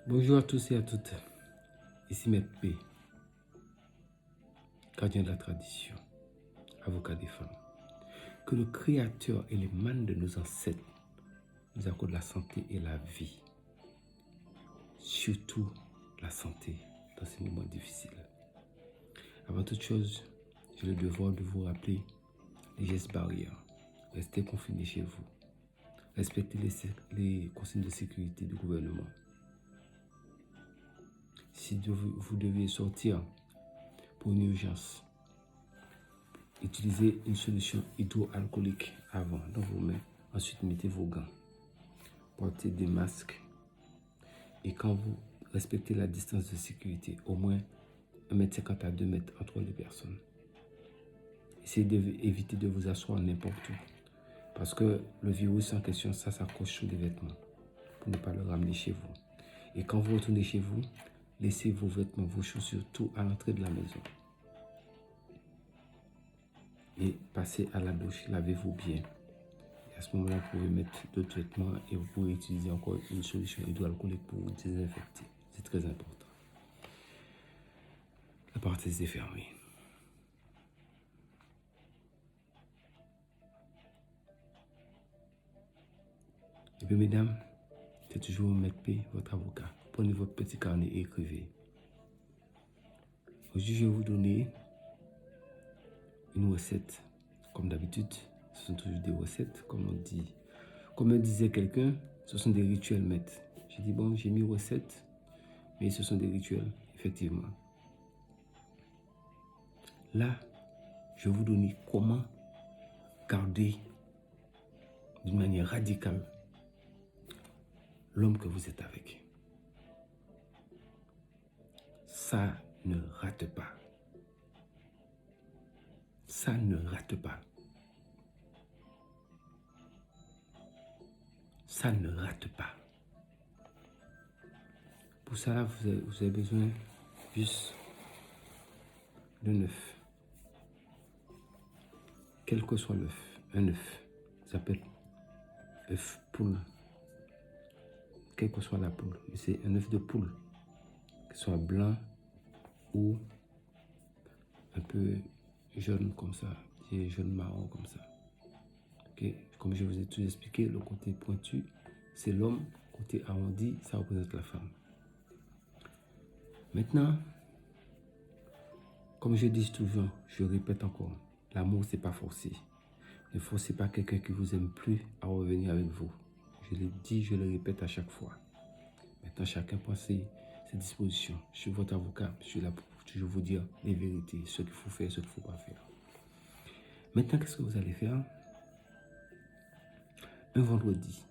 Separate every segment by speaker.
Speaker 1: Bonjour à tous et à toutes. Ici Maître P, gardien de la tradition, avocat des femmes. Que le Créateur et les mânes de nos ancêtres nous accordent la santé et la vie. Surtout la santé dans ces moments difficiles. Avant toute chose, j'ai le devoir de vous rappeler les gestes barrières. Restez confinés chez vous. Respectez les consignes de sécurité du gouvernement. Si vous deviez sortir pour une urgence, utilisez une solution hydroalcoolique avant dans vos mains. Ensuite, mettez vos gants. Portez des masques. Et quand vous respectez la distance de sécurité, au moins 1,50 m à 2 m entre les personnes. Essayez d'éviter de vous asseoir n'importe où. Parce que le virus en question, ça s'accroche sur les vêtements. Pour ne pas le ramener chez vous. Et quand vous retournez chez vous, laissez vos vêtements, vos chaussures, tout à l'entrée de la maison. Et passez à la douche, lavez-vous bien. Et à ce moment-là, vous pouvez mettre d'autres vêtements et vous pouvez utiliser encore une solution hydroalcoolique pour vous désinfecter. C'est très important. La parenthèse est fermée. Et bien, mesdames, c'est toujours Maître P, votre avocat. Prenez votre petit carnet et écrivez. Aujourd'hui, je vais vous donner une recette. Comme d'habitude, ce sont toujours des recettes, comme on dit. Comme me disait quelqu'un, ce sont des rituels, maître. J'ai dit, bon, j'ai mis recette, mais ce sont des rituels, effectivement. Là, je vais vous donner comment garder d'une manière radicale l'homme que vous êtes avec. Ça ne rate pas. Ça ne rate pas. Ça ne rate pas. Pour ça, vous avez besoin juste d'un œuf. Quel que soit l'œuf, un œuf, ça s'appelle œuf poule. Quelle que soit la poule, c'est un œuf de poule, qu'il soit blanc ou un peu jaune comme ça, et jaune marron comme ça. Okay. Comme je vous ai tout expliqué, le côté pointu, c'est l'homme, côté arrondi, ça représente la femme. Maintenant, comme je dis toujours, je répète encore, l'amour c'est pas forcé. Ne forcez pas quelqu'un qui vous aime plus à revenir avec vous. Je l'ai dit, je le répète à chaque fois. Maintenant, chacun prend ses dispositions. Je suis votre avocat, je suis là pour toujours vous dire les vérités, ce qu'il faut faire, ce qu'il ne faut pas faire. Maintenant, qu'est-ce que vous allez faire? Un vendredi,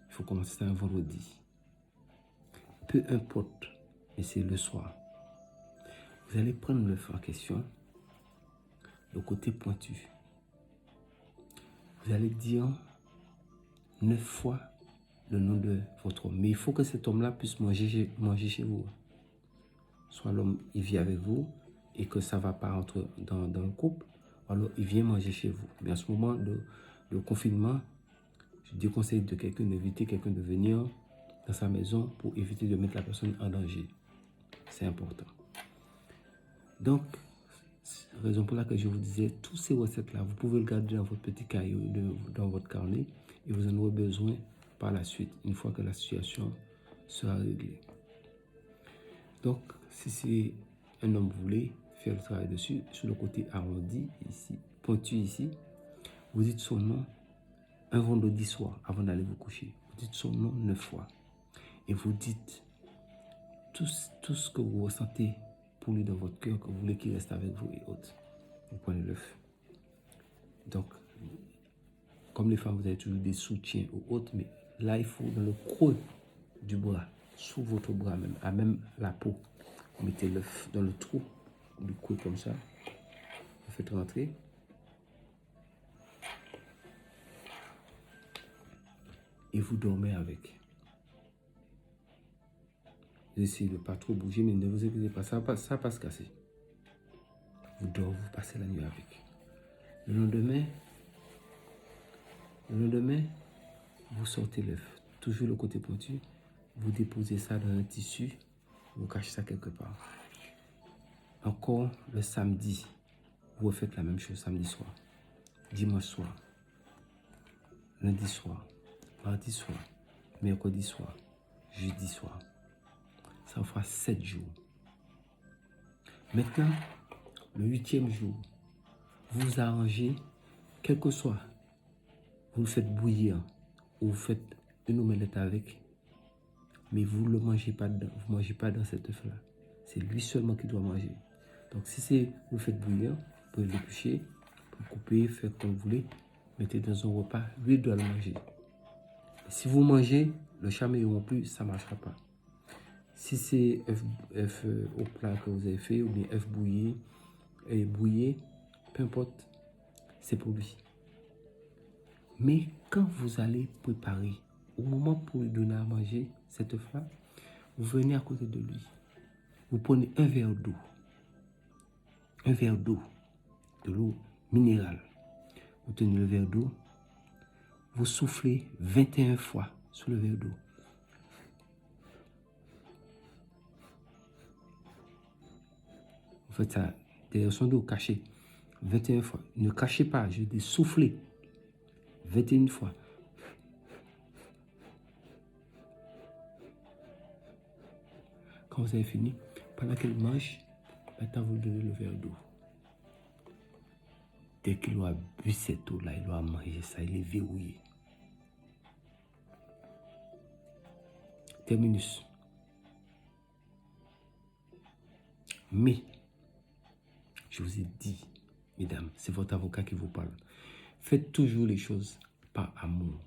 Speaker 1: il faut commencer ça un vendredi. Peu importe, mais c'est le soir. Vous allez prendre l'œuf en question, le côté pointu. Vous allez dire 9 fois le nom de votre homme. Mais il faut que cet homme-là puisse manger chez vous. Soit l'homme, il vit avec vous et que ça ne va pas rentrer dans le couple, alors il vient manger chez vous. Mais à ce moment de confinement, je déconseille de quelqu'un d'éviter quelqu'un de venir dans sa maison pour éviter de mettre la personne en danger. C'est important. Donc, raison pour laquelle je vous disais, tous ces recettes-là, vous pouvez le garder dans votre petit cahier, dans votre carnet, et vous en aurez besoin par la suite, une fois que la situation sera réglée. Donc, si c'est un homme, vous voulez faire le travail dessus, sur le côté arrondi, ici, pointu ici, vous dites son nom un vendredi soir, avant d'aller vous coucher. Vous dites son nom 9 fois. Et vous dites tout ce que vous ressentez pour lui dans votre cœur, que vous voulez qu'il reste avec vous et autres. Vous prenez l'œuf. Donc, comme les femmes, vous avez toujours des soutiens ou autres, mais là, il faut dans le creux du bras, sous votre bras même, à même la peau, vous mettez l'œuf dans le trou du cou comme ça. Vous faites rentrer. Et vous dormez avec. Vous essayez de ne pas trop bouger, mais ne vous inquiétez pas, ça va pas se casser. Vous dormez, vous passez la nuit avec. Le lendemain, vous sortez l'œuf. Toujours le côté pointu. vous déposez ça dans un tissu, vous cachez ça quelque part. Encore le samedi, vous refaites la même chose samedi soir, dimanche soir, lundi soir, mardi soir, mercredi soir, jeudi soir. Ça vous fera 7 jours. Maintenant, le 8e jour, vous vous arrangez, quel que soit, vous le faites bouillir ou vous faites une omelette avec, mais vous ne le mangez pas dedans, vous mangez pas dans cet œuf-là. C'est lui seulement qui doit manger. Donc si c'est vous le faites bouillir, vous pouvez l'éplucher, vous pouvez couper, faire comme vous voulez, mettez dans un repas, lui doit le manger. Et si vous mangez, le chaméléon non plus, ça ne marchera pas. Si c'est œuf au plat que vous avez fait, ou bien œuf bouillé, peu importe, c'est pour lui. Mais quand vous allez préparer, au moment pour lui donner à manger cet œuf-là, vous venez à côté de lui. Vous prenez un verre d'eau, de l'eau minérale. Vous tenez le verre d'eau, vous soufflez 21 fois sur le verre d'eau. Vous faites ça derrière son dos, caché, 21 fois. Ne cachez pas, je dis soufflez 21 fois. Quand vous avez fini, pendant qu'elle mange, maintenant vous donnez le verre d'eau. Dès qu'il aura bu cette eau-là, il aura mangé ça, il est verrouillé. Terminus. Mais, je vous ai dit, mesdames, c'est votre avocat qui vous parle. Faites toujours les choses par amour.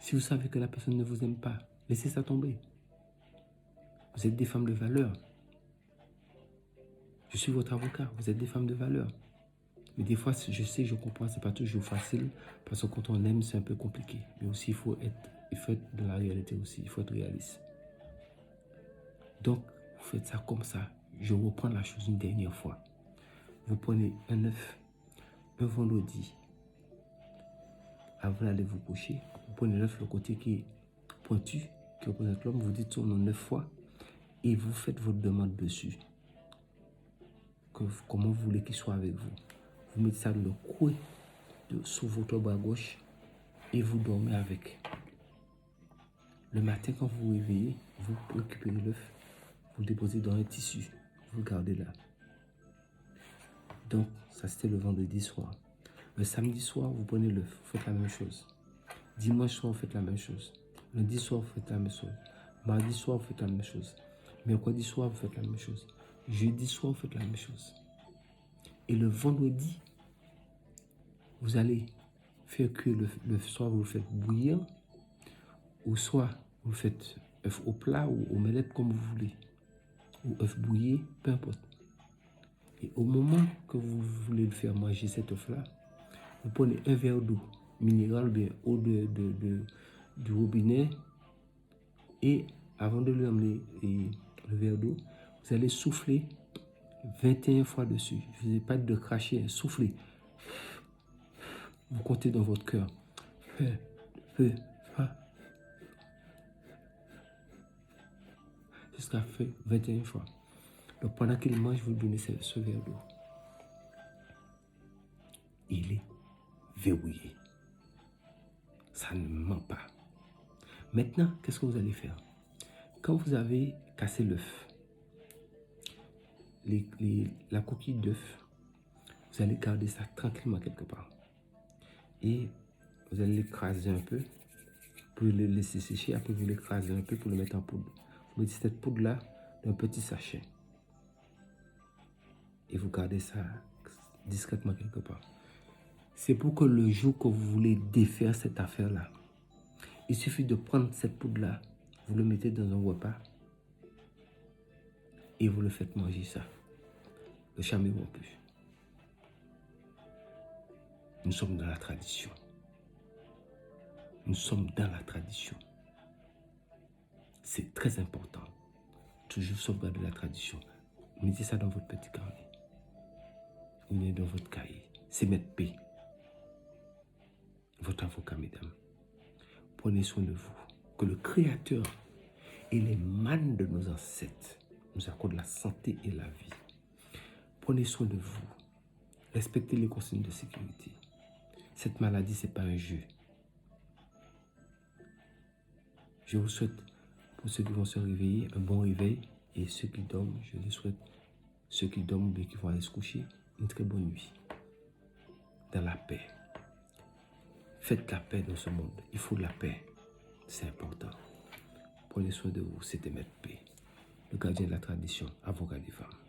Speaker 1: Si vous savez que la personne ne vous aime pas, laissez ça tomber. Vous êtes des femmes de valeur. Je suis votre avocat, vous êtes des femmes de valeur. Mais des fois, je sais, je comprends, c'est pas toujours facile, parce que quand on aime, c'est un peu compliqué. Mais aussi, il faut être dans la réalité aussi, il faut être réaliste. Donc, vous faites ça comme ça. Je reprends la chose une dernière fois. Vous prenez un œuf, un vendredi, avant d'aller vous coucher, vous prenez l'œuf, le côté qui est pointu, qui représente l'homme, vous dites son nom 9 fois, et vous faites votre demande dessus. Comment vous voulez qu'il soit avec vous. Vous mettez ça dans le coin sous votre bras gauche et vous dormez avec. Le matin, quand vous vous réveillez, vous récupérez l'œuf, vous le déposez dans un tissu, vous le gardez là. Donc, ça c'était le vendredi soir. Le samedi soir, vous prenez l'œuf, vous faites la même chose. Dimanche soir, vous faites la même chose. Lundi soir, vous faites la même chose. Mardi soir, vous faites la même chose. Mercredi soir, vous faites la même chose. Jeudi soir, vous faites la même chose. Et le vendredi, vous allez faire cuire le soir, vous le faites bouillir, ou soit vous le faites œuf au plat ou omelette comme vous voulez, ou œuf bouillé, peu importe. Et au moment que vous voulez le faire manger cet œuf-là, vous prenez un verre d'eau minérale, bien eau du robinet, et avant de lui emmener le verre d'eau, vous allez souffler 21 fois dessus. Je ne vous ai pas de cracher, souffler. Vous comptez dans votre cœur. Jusqu'à faire 21 fois. Donc pendant qu'il mange, vous donnez ce verre d'eau. Il est verrouillé. Ça ne ment pas. Maintenant, qu'est-ce que vous allez faire? Quand vous avez cassé l'œuf, la coquille d'œuf, vous allez garder ça tranquillement quelque part. Et vous allez l'écraser un peu pour le laisser sécher. Après, vous l'écrasez un peu pour le mettre en poudre. Vous mettez cette poudre-là dans un petit sachet. Et vous gardez ça discrètement quelque part. C'est pour que le jour que vous voulez défaire cette affaire-là, il suffit de prendre cette poudre-là, vous le mettez dans un repas et vous le faites manger ça. Le chaméléon non plus. Nous sommes dans la tradition. Nous sommes dans la tradition. C'est très important. Toujours sauvegarder la tradition. Mettez ça dans votre petit carnet. Ou dans votre cahier. C'est Maître P. Votre avocat, mesdames. Prenez soin de vous. que le Créateur et les mânes de nos ancêtres nous accordent la santé et la vie. Prenez soin de vous. Respectez les consignes de sécurité. Cette maladie, ce n'est pas un jeu. Je vous souhaite, pour ceux qui vont se réveiller, un bon réveil. Et ceux qui dorment, je les souhaite, ceux qui dorment ou qui vont aller se coucher, une très bonne nuit. Dans la paix. Faites la paix dans ce monde. Il faut de la paix. C'est important. Prenez soin de vous. C'était Maître P, le gardien de la tradition, avocat des femmes.